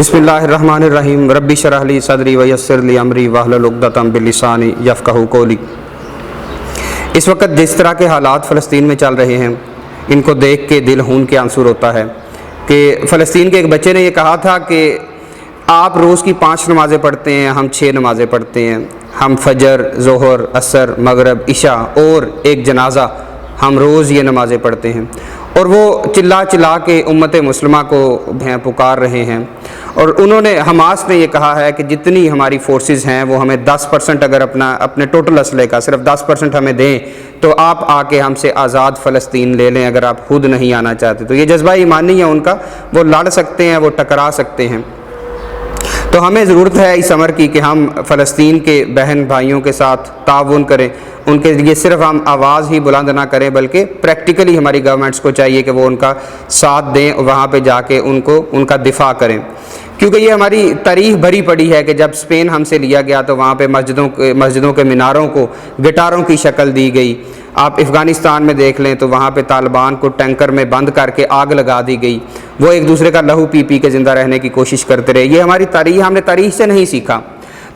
بسم اللہ الرحمن الرحیم ربی شرح لی صدری ویسر لی امری واحلل عقدۃ من لسانی یفقہوا قولی۔ اس وقت جس طرح کے حالات فلسطین میں چل رہے ہیں ان کو دیکھ کے دل خون کے آنسو روتا ہے کہ فلسطین کے ایک بچے نے یہ کہا تھا کہ آپ روز کی 5 نمازیں پڑھتے ہیں، ہم 6 نمازیں پڑھتے ہیں، ہم فجر، ظہر، عصر، مغرب، عشاء اور ایک جنازہ ہم روز یہ نمازیں پڑھتے ہیں، اور وہ چلا چلا کے امت مسلمہ کو پکار رہے ہیں۔ اور انہوں نے حماس نے یہ کہا ہے کہ جتنی ہماری فورسز ہیں وہ ہمیں 10% اگر اپنے ٹوٹل اسلحے کا صرف 10% ہمیں دیں تو آپ آ کے ہم سے آزاد فلسطین لے لیں، اگر آپ خود نہیں آنا چاہتے تو۔ یہ جذبہ ایمانی ہے ان کا، وہ لڑ سکتے ہیں، وہ ٹکرا سکتے ہیں۔ تو ہمیں ضرورت ہے اس امر کی کہ ہم فلسطین کے بہن بھائیوں کے ساتھ تعاون کریں، ان کے لیے صرف ہم آواز ہی بلند نہ کریں بلکہ پریکٹیکلی ہماری گورنمنٹس کو چاہیے کہ وہ ان کا ساتھ دیں، وہاں پہ جا کے ان کا دفاع کریں، کیونکہ یہ ہماری تاریخ بھری پڑی ہے کہ جب اسپین ہم سے لیا گیا تو وہاں پہ مسجدوں کے میناروں کو گٹاروں کی شکل دی گئی۔ آپ افغانستان میں دیکھ لیں تو وہاں پہ طالبان کو ٹینکر میں بند کر کے آگ لگا دی گئی، وہ ایک دوسرے کا لہو پی کے زندہ رہنے کی کوشش کرتے رہے۔ یہ ہماری تاریخ، ہم نے تاریخ سے نہیں سیکھا،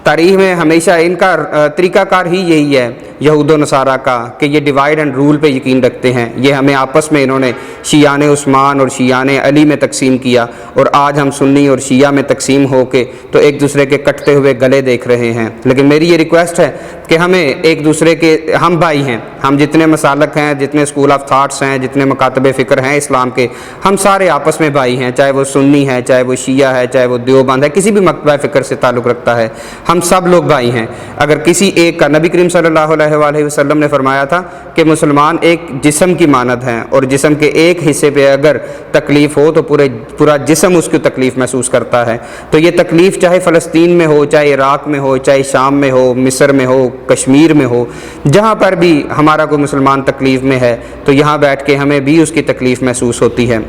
تاریخ میں ہمیشہ ان کا طریقہ کار ہی یہی ہے یہود و نصارہ کا کہ یہ ڈیوائڈ اینڈ رول پہ یقین رکھتے ہیں۔ یہ ہمیں آپس میں انہوں نے شیعان عثمان اور شیعان علی میں تقسیم کیا، اور آج ہم سنی اور شیعہ میں تقسیم ہو کے تو ایک دوسرے کے کٹتے ہوئے گلے دیکھ رہے ہیں۔ لیکن میری یہ ریکویسٹ ہے کہ ہمیں ایک دوسرے کے، ہم بھائی ہیں، ہم جتنے مسالک ہیں، جتنے اسکول آف تھاٹس ہیں، جتنے مکاتب فکر ہیں اسلام کے، ہم سارے آپس میں بھائی ہیں، چاہے وہ سنی ہے، چاہے وہ شیعہ ہے، چاہے وہ دیوبند ہے، کسی بھی مکتبہ فکر سے تعلق رکھتا ہے، ہم سب لوگ بھائی ہیں۔ اگر کسی ایک کا، نبی کریم صلی اللہ علیہ وآلہ وسلم نے فرمایا تھا کہ مسلمان ایک جسم کی مانند ہیں، اور جسم کے ایک حصے پہ اگر تکلیف ہو تو پورا جسم اس کی تکلیف محسوس کرتا ہے۔ تو یہ تکلیف چاہے فلسطین میں ہو، چاہے عراق میں ہو، چاہے شام میں ہو، مصر میں ہو، کشمیر میں ہو، جہاں پر بھی ہمارا کوئی مسلمان تکلیف میں ہے تو یہاں بیٹھ کے ہمیں بھی اس کی تکلیف محسوس ہوتی ہے۔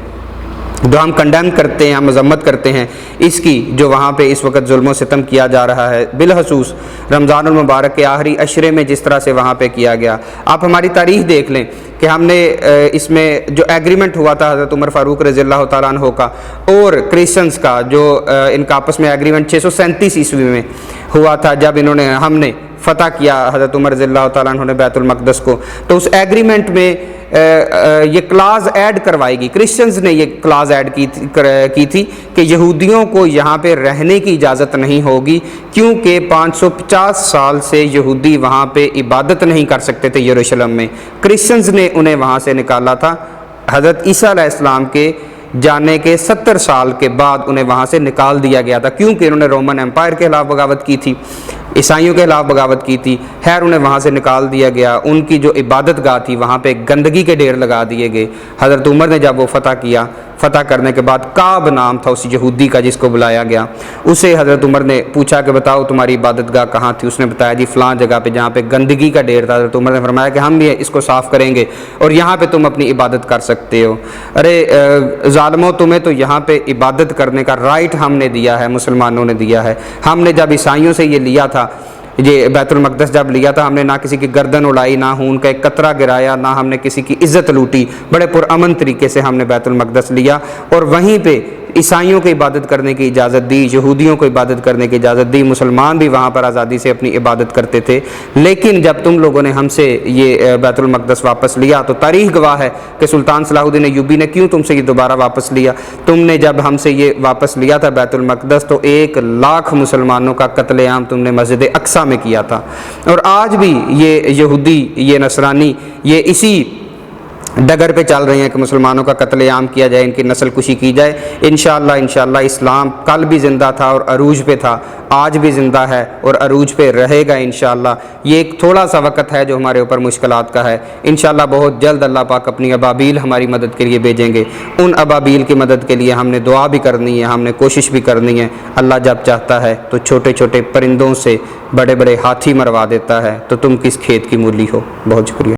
جو ہم کنڈیم کرتے ہیں، ہم مذمت کرتے ہیں اس کی، جو وہاں پہ اس وقت ظلم و ستم کیا جا رہا ہے، بالخصوص رمضان المبارک کے آخری عشرے میں جس طرح سے وہاں پہ کیا گیا۔ آپ ہماری تاریخ دیکھ لیں کہ ہم نے اس میں جو ایگریمنٹ ہوا تھا حضرت عمر فاروق رضی اللہ تعالیٰ عنہ کا اور کرسچنس کا، جو ان کا آپس میں ایگریمنٹ 637 عیسوی میں ہوا تھا، جب ہم نے فتح کیا حضرت عمر رضی اللہ تعالیٰ عنہ نے بیت المقدس کو، تو اس ایگریمنٹ میں یہ کلاز ایڈ کروائی گئی، کرسچنز نے یہ کلاز ایڈ کی تھی کہ یہودیوں کو یہاں پہ رہنے کی اجازت نہیں ہوگی، کیونکہ 550 سال سے یہودی وہاں پہ عبادت نہیں کر سکتے تھے یروشلم میں۔ کرسچنز نے انہیں وہاں سے نکالا تھا، حضرت عیسیٰ علیہ السلام کے جانے کے 70 سال کے بعد انہیں وہاں سے نکال دیا گیا تھا، کیونکہ انہوں نے رومن امپائر کے خلاف بغاوت کی تھی، عیسائیوں کے خلاف بغاوت کی تھی۔ خیر انہیں وہاں سے نکال دیا گیا، ان کی جو عبادت گاہ تھی وہاں پہ گندگی کے ڈھیر لگا دیے گئے۔ حضرت عمر نے جب وہ فتح کرنے کے بعد، کعب نام تھا اس یہودی کا جس کو بلایا گیا، اسے حضرت عمر نے پوچھا کہ بتاؤ تمہاری عبادت گاہ کہاں تھی؟ اس نے بتایا جی فلاں جگہ پہ جہاں پہ گندگی کا ڈھیر تھا۔ حضرت عمر نے فرمایا کہ ہم بھی اس کو صاف کریں گے اور یہاں پہ تم اپنی عبادت کر سکتے ہو۔ ارے ظالموں، تمہیں تو یہاں پہ عبادت کرنے کا رائٹ ہم نے دیا ہے، مسلمانوں نے دیا ہے۔ ہم نے جب عیسائیوں سے یہ لیا تھا، یہ بیت المقدس جب لیا تھا، ہم نے نہ کسی کی گردن اڑائی، نہ خون کا ایک قطرہ گرایا، نہ ہم نے کسی کی عزت لوٹی، بڑے پرامن طریقے سے ہم نے بیت المقدس لیا، اور وہیں پہ عیسائیوں کو عبادت کرنے کی اجازت دی، یہودیوں کو عبادت کرنے کی اجازت دی، مسلمان بھی وہاں پر آزادی سے اپنی عبادت کرتے تھے۔ لیکن جب تم لوگوں نے ہم سے یہ بیت المقدس واپس لیا تو تاریخ گواہ ہے کہ سلطان صلاح الدین ایوبی نے کیوں تم سے یہ دوبارہ واپس لیا۔ تم نے جب ہم سے یہ واپس لیا تھا بیت المقدس تو 1 لاکھ مسلمانوں کا قتل عام تم نے مسجد اقصیٰ میں کیا تھا، اور آج بھی یہ یہودی، یہ نصرانی، یہ اسی ڈگر پہ چل رہے ہیں کہ مسلمانوں کا قتل عام کیا جائے، ان کی نسل کشی کی جائے۔ انشاءاللہ اسلام کل بھی زندہ تھا اور عروج پہ تھا، آج بھی زندہ ہے اور عروج پہ رہے گا انشاءاللہ۔ یہ ایک تھوڑا سا وقت ہے جو ہمارے اوپر مشکلات کا ہے، انشاءاللہ بہت جلد اللہ پاک اپنی ابابیل ہماری مدد کے لیے بھیجیں گے۔ ان ابابیل کی مدد کے لیے ہم نے دعا بھی کرنی ہے، ہم نے کوشش بھی کرنی ہے۔ اللہ جب چاہتا ہے تو چھوٹے چھوٹے پرندوں سے بڑے بڑے ہاتھی مروا دیتا ہے، تو تم کس کھیت کی مولی ہو۔ بہت شکریہ۔